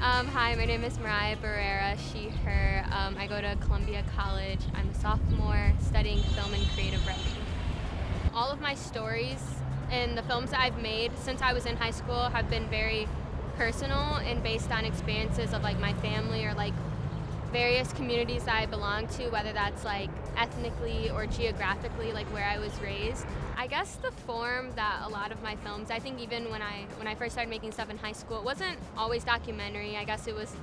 Hi, my name is Mariah Barrera, she, her. I go to Columbia College. I'm a sophomore studying film and creative writing. All of my stories and the films that I've made since I was in high school have been very personal and based on experiences of like my family or like various communities that I belong to, whether that's like ethnically or geographically, like where I was raised. I guess the form that a lot of my films, I think even when I first started making stuff in high school, it wasn't always documentary. I guess it was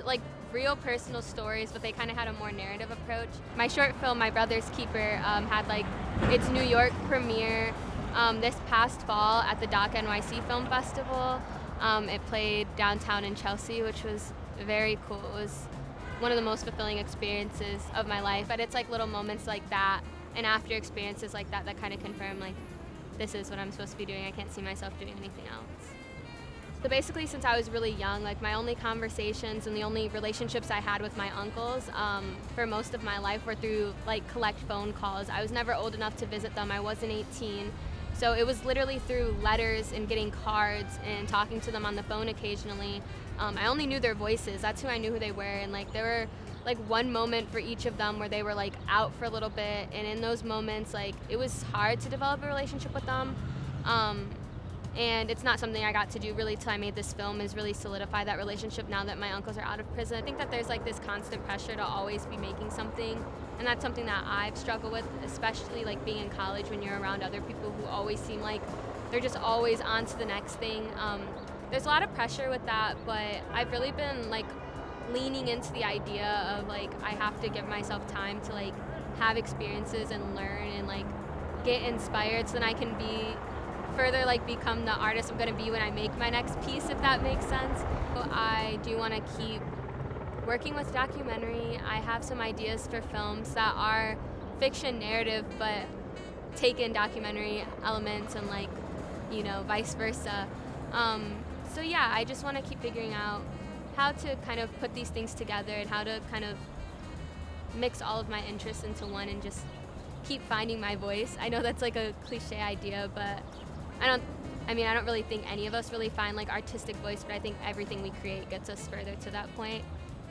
like real personal stories, but they kind of had a more narrative approach. My short film, My Brother's Keeper, had like its New York premiere this past fall at the DOC NYC Film Festival. It played downtown in Chelsea, which was very cool. It was one of the most fulfilling experiences of my life. But it's like little moments like that and after experiences like that that kind of confirm like this is what I'm supposed to be doing. I can't see myself doing anything else. So basically, since I was really young, like my only conversations and the only relationships I had with my uncles for most of my life were through like collect phone calls. I was never old enough to visit them. I wasn't 18. So it was literally through letters and getting cards and talking to them on the phone occasionally. I only knew their voices. That's who I knew who they were. And like there were like one moment for each of them where they were like out for a little bit. And in those moments, like it was hard to develop a relationship with them. And it's not something I got to do really till I made this film, is really solidify that relationship now that my uncles are out of prison. I think that there's like this constant pressure to always be making something, and that's something that I've struggled with, especially like being in college when you're around other people who always seem like they're just always on to the next thing. There's a lot of pressure with that, but I've really been like leaning into the idea of like I have to give myself time to like have experiences and learn and like get inspired so then I can be further like become the artist I'm going to be when I make my next piece, if that makes sense. So I do want to keep working with documentary. I have some ideas for films that are fiction narrative but take in documentary elements and like, you know, vice versa. So yeah, I just want to keep figuring out how to kind of put these things together and how to kind of mix all of my interests into one and just keep finding my voice. I know that's like a cliche idea, but I don't really think any of us really find like artistic voice, but I think everything we create gets us further to that point.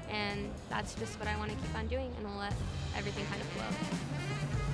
And that's just what I want to keep on doing, and we'll let everything kind of flow.